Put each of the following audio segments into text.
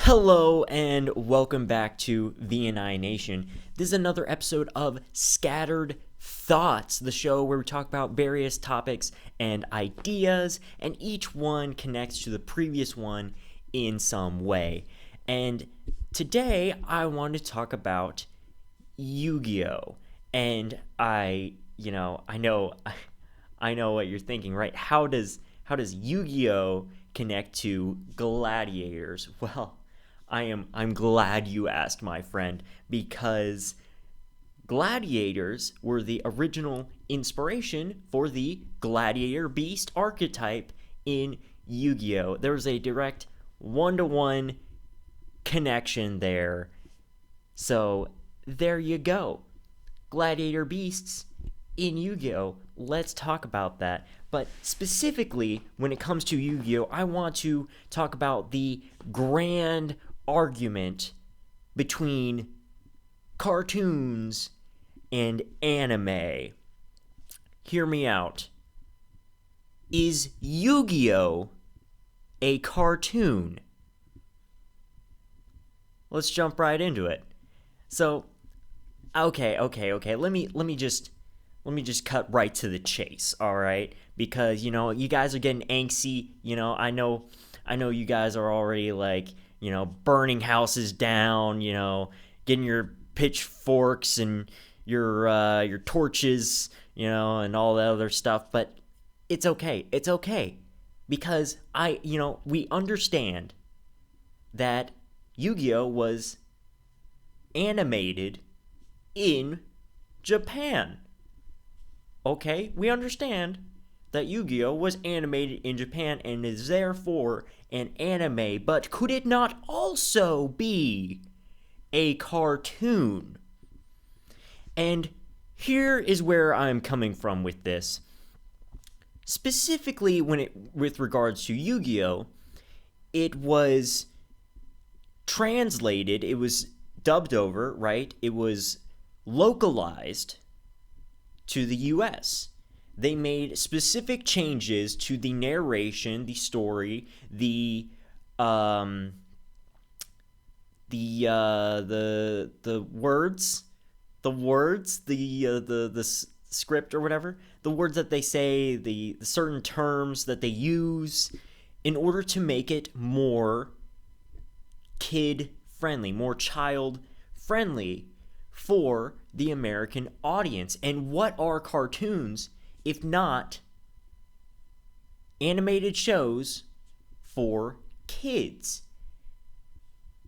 Hello and welcome back to VNI Nation. This is another episode of Scattered Thoughts, the show where we talk about various topics and ideas, and each one connects to the previous one in some way. And today I want to talk about Yu-Gi-Oh! And I know what you're thinking, right? How does Yu-Gi-Oh! Connect to gladiators? Well, I'm glad you asked, my friend, because gladiators were the original inspiration for the gladiator beast archetype in Yu-Gi-Oh! There's a direct one-to-one connection there. So there you go. Gladiator beasts in Yu-Gi-Oh! Let's talk about that. But specifically, when it comes to Yu-Gi-Oh!, I want to talk about the grand argument between cartoons and anime. Hear me out. Is Yu-Gi-Oh! A cartoon? Let's jump right into it. So, okay. Let me just cut right to the chase, all right? Because you guys are getting angsty. I know you guys are already burning houses down. Getting your pitchforks and your torches, and all that other stuff. But it's okay. It's okay, because we understand that Yu-Gi-Oh! Was animated in Japan. Okay, we understand that Yu-Gi-Oh! Was animated in Japan and is therefore an anime, but could it not also be a cartoon? And here is where I'm coming from with this. Specifically, with regards to Yu-Gi-Oh!, it was translated, it was dubbed over, right? It was localized to the US. They made specific changes to the narration, the story, the words, the script or whatever, the words that they say, the certain terms that they use, in order to make it more kid friendly, more child friendly for the American audience. And what are cartoons if not animated shows for kids?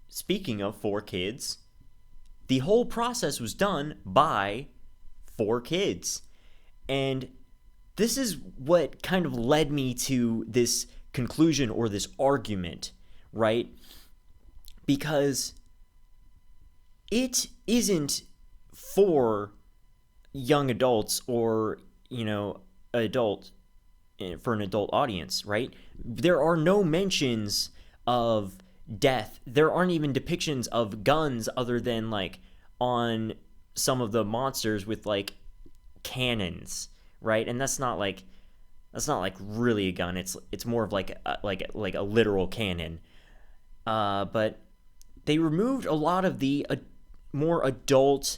Speaking of for kids, the whole process was done by 4Kids. And this is what kind of led me to this conclusion or this argument, right? Because it isn't for young adults or, adult for an adult audience, right? There are no mentions of death. There aren't even depictions of guns other than on some of the monsters with cannons, right? And that's not really a gun. It's more of like a literal cannon. But they removed a lot of the more adult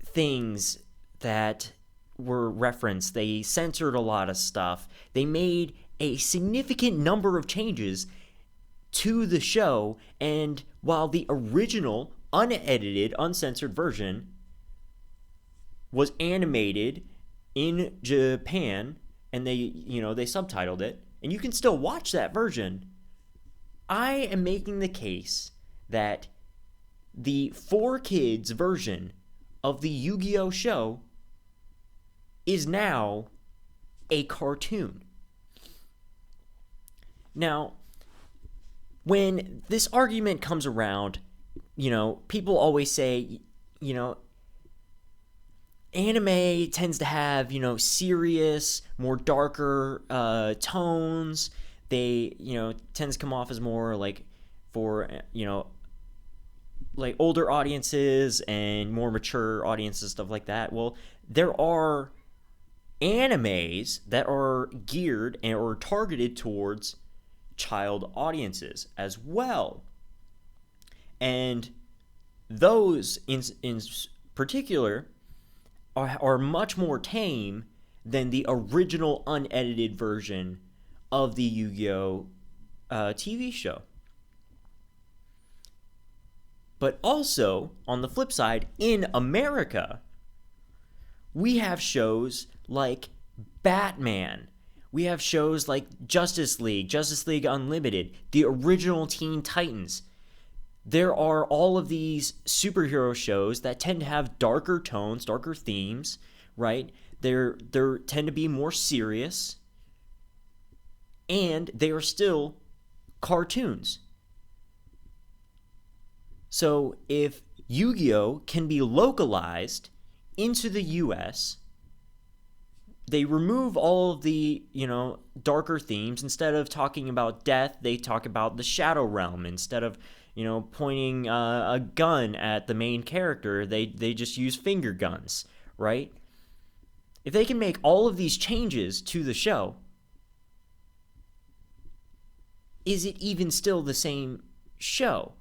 things that were referenced. They censored a lot of stuff. They made a significant number of changes to the show, and while the original unedited, uncensored version was animated in Japan, and they subtitled it, and you can still watch that version, I am making the case that the 4Kids version of the Yu-Gi-Oh! Show is now a cartoon. Now, when this argument comes around, people always say, anime tends to have, serious, more darker tones. They, tends to come off as more for, older audiences and more mature audiences, stuff like that. Well, there are animes that are geared or targeted towards child audiences as well. And those in particular are much more tame than the original unedited version of the Yu-Gi-Oh! TV show. But also, on the flip side, in America, we have shows like Batman. We have shows like Justice League Unlimited, the original Teen Titans. There are all of these superhero shows that tend to have darker tones, darker themes, right? They tend to be more serious, and they are still cartoons. So if Yu-Gi-Oh! Can be localized into the US, they remove all of the, darker themes. Instead of talking about death, they talk about the Shadow Realm. Instead of, pointing a gun at the main character, they just use finger guns, right? If they can make all of these changes to the show, is it even still the same show?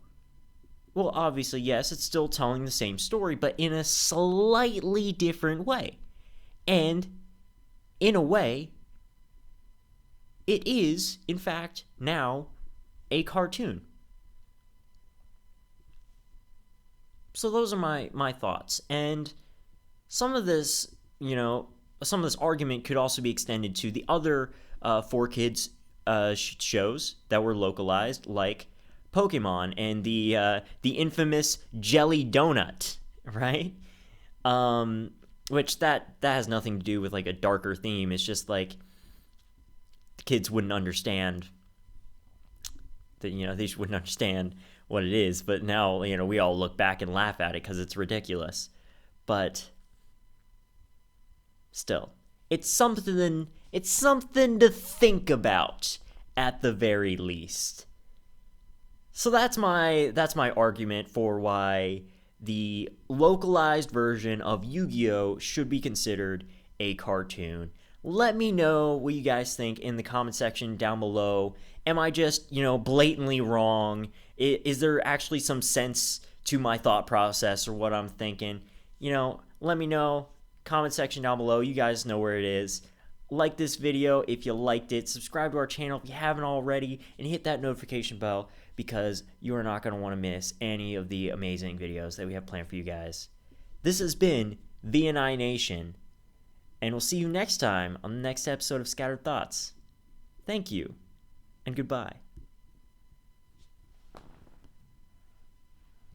Well, obviously, yes, it's still telling the same story, but in a slightly different way. And, in a way, it is, in fact, now a cartoon. So those are my thoughts. And some of this, argument could also be extended to the other 4Kids shows that were localized, like Pokemon and the infamous Jelly Donut, right? Which that has nothing to do with like a darker theme. It's just like the kids wouldn't understand that, they just wouldn't understand what it is. But now, we all look back and laugh at it because it's ridiculous. But still, it's something to think about at the very least. So that's my argument for why the localized version of Yu-Gi-Oh! Should be considered a cartoon. Let me know what you guys think in the comment section down below. Am I just, blatantly wrong? Is there actually some sense to my thought process or what I'm thinking? Let me know. Comment section down below. You guys know where it is. Like this video if you liked it. Subscribe to our channel if you haven't already. And hit that notification bell because you are not going to want to miss any of the amazing videos that we have planned for you guys. This has been VNI Nation. And we'll see you next time on the next episode of Scattered Thoughts. Thank you, and goodbye.